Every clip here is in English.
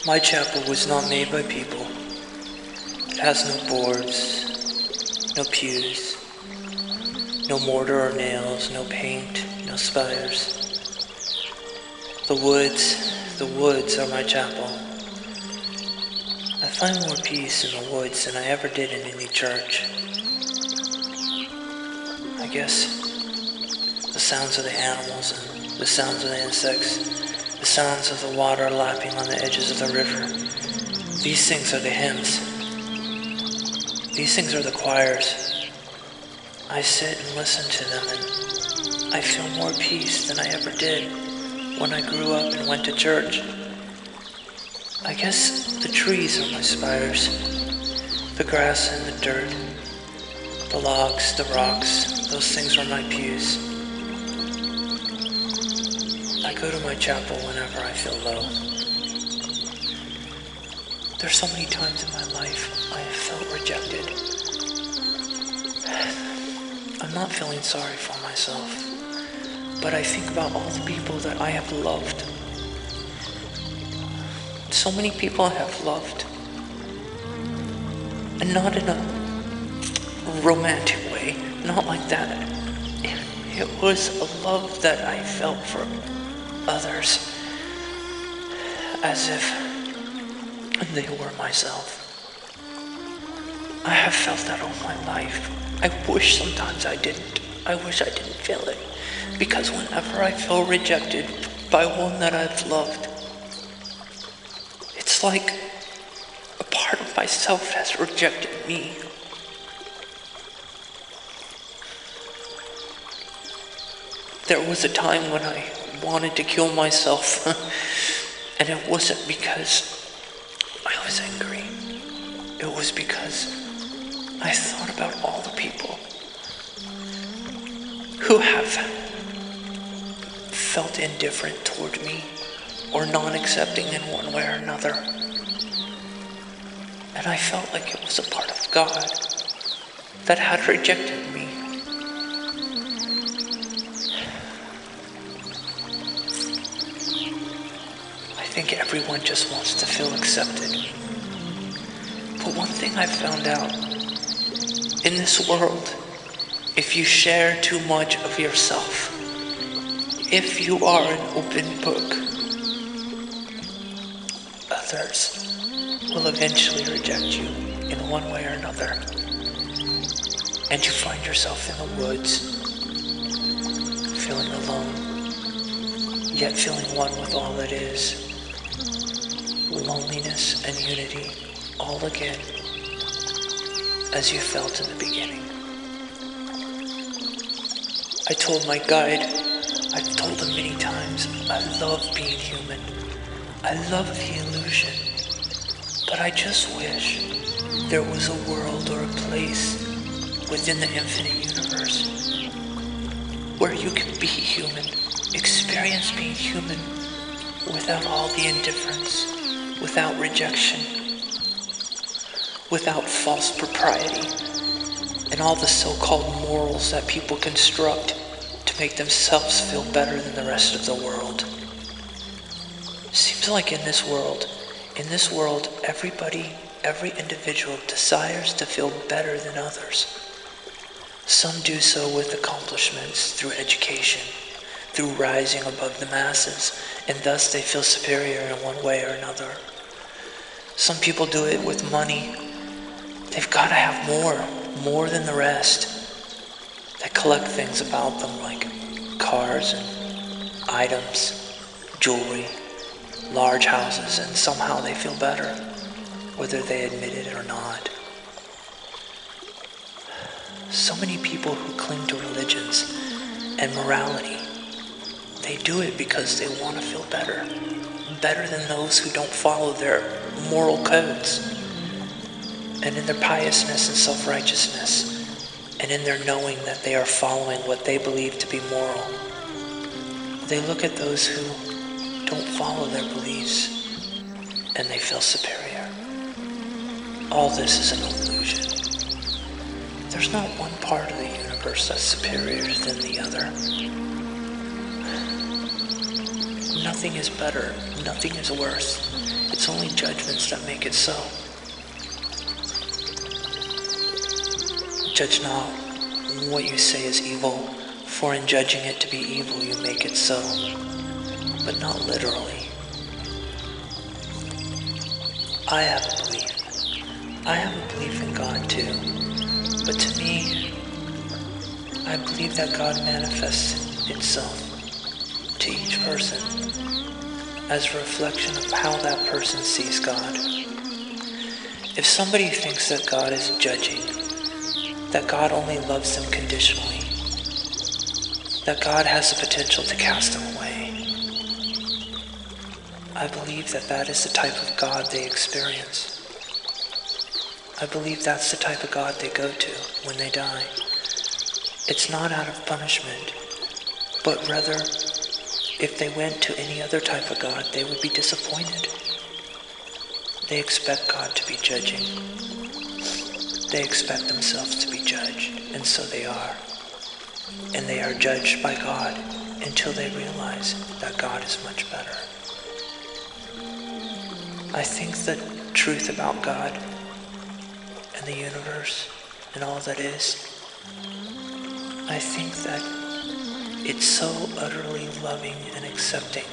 My chapel was not made by people. It has no boards, no pews, no mortar or nails, no paint, no spires. The woods are my chapel. I find more peace in the woods than I ever did in any church. I guess the sounds of the animals and the sounds of the insects, the sounds of the water lapping on the edges of the river. These things are the hymns. These things are the choirs. I sit and listen to them and I feel more peace than I ever did when I grew up and went to church. I guess the trees are my spires, the grass and the dirt, the logs, the rocks, those things are my pews. I go to my chapel whenever I feel low. There's so many times in my life I have felt rejected. I'm not feeling sorry for myself, but I think about all the people that I have loved. So many people I have loved, and not in a romantic way, not like that. It was a love that I felt for others, as if they were myself. I have felt that all my life. I wish sometimes I didn't. I wish I didn't feel it, because whenever I feel rejected by one that I've loved, it's like a part of myself has rejected me. There was a time when I wanted to kill myself, and it wasn't because I was angry. It was because I thought about all the people who have felt indifferent toward me or non-accepting in one way or another. And I felt like it was a part of God that had rejected me. I think everyone just wants to feel accepted. But one thing I've found out, in this world, if you share too much of yourself, if you are an open book, others will eventually reject you in one way or another. And you find yourself in the woods, feeling alone, yet feeling one with all that is. Loneliness and unity all again, as you felt in the beginning. I told my guide, I've told him many times, I love being human. I love the illusion. But I just wish there was a world or a place within the infinite universe where you could be human, experience being human without all the indifference, without rejection, without false propriety, and all the so-called morals that people construct to make themselves feel better than the rest of the world. Seems like in this world, everybody, every individual desires to feel better than others. Some do so with accomplishments, through education, through rising above the masses, and thus they feel superior in one way or another. Some people do it with money. They've got to have more than the rest. They collect things about them like cars and items, jewelry, large houses, and somehow they feel better, whether they admit it or not. So many people who cling to religions and morality, they do it because they want to feel better than those who don't follow their moral codes. And in their piousness and self-righteousness, and in their knowing that they are following what they believe to be moral, they look at those who don't follow their beliefs, and they feel superior. All this is an illusion. There's not one part of the universe that's superior than the other. Nothing is better, nothing is worse. It's only judgments that make it so. Judge not what you say is evil, for in judging it to be evil you make it so, but not literally. I have a belief. I have a belief in God too, but to me, I believe that God manifests itself to each person as a reflection of how that person sees God. If somebody thinks that God is judging, that God only loves them conditionally, that God has the potential to cast them away, I believe that that is the type of God they experience. I believe that's the type of God they go to when they die. It's not out of punishment, but rather, if they went to any other type of God, they would be disappointed. They expect God to be judging. They expect themselves to be judged, and so they are. And they are judged by God until they realize that God is much better. I think the truth about God and the universe and all that is, I think that it's so utterly loving and accepting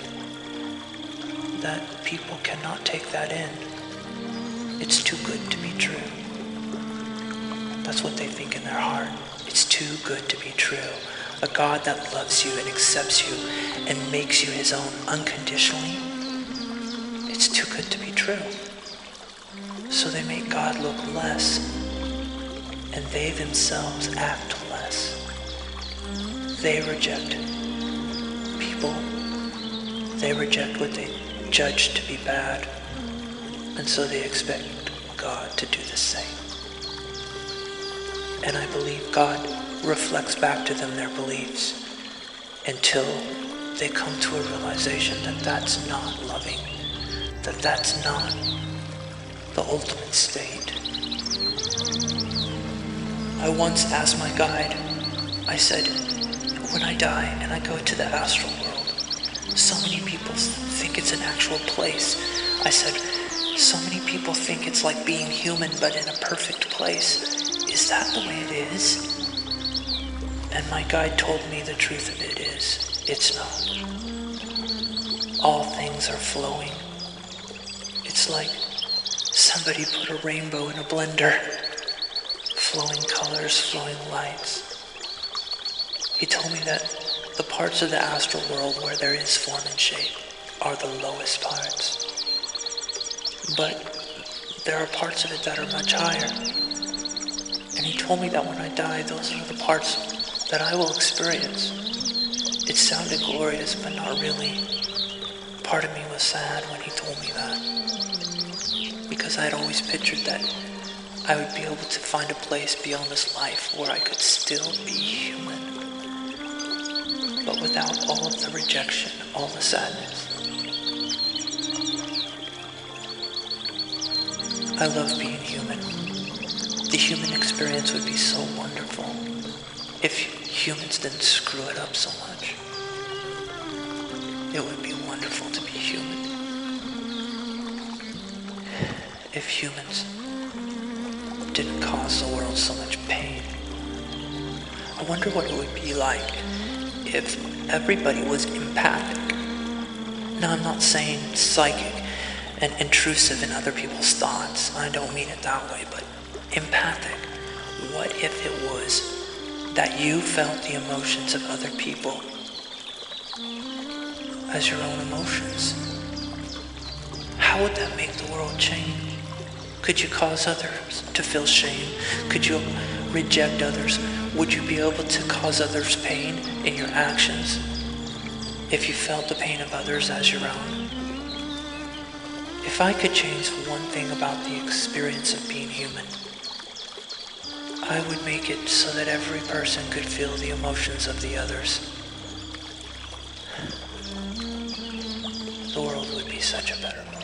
that people cannot take that in. It's too good to be true. That's what they think in their heart. It's too good to be true. A God that loves you and accepts you and makes you his own unconditionally. It's too good to be true. So they make God look less, and they themselves act less. They reject people. They reject what they judge to be bad, and so they expect God to do the same. And I believe God reflects back to them their beliefs until they come to a realization that that's not loving, that that's not the ultimate state. I once asked my guide, I said, when I die and I go to the astral world, so many people think it's an actual place. I said, so many people think it's like being human but in a perfect place. Is that the way it is? And my guide told me the truth of it is, it's not. All things are flowing. It's like somebody put a rainbow in a blender. Flowing colors, flowing lights. He told me that the parts of the astral world where there is form and shape are the lowest parts. But there are parts of it that are much higher. And he told me that when I die, those are the parts that I will experience. It sounded glorious, but not really. Part of me was sad when he told me that. Because I had always pictured that I would be able to find a place beyond this life where I could still be human. But without all of the rejection, all the sadness. I love being human. The human experience would be so wonderful if humans didn't screw it up so much. It would be wonderful to be human. If humans didn't cause the world so much pain. I wonder what it would be like if everybody was empathic. Now, I'm not saying psychic and intrusive in other people's thoughts. I don't mean it that way, but empathic. What if it was that you felt the emotions of other people as your own emotions? How would that make the world change? Could you cause others to feel shame? Could you reject others? Would you be able to cause others pain in your actions if you felt the pain of others as your own? If I could change one thing about the experience of being human, I would make it so that every person could feel the emotions of the others. The world would be such a better place.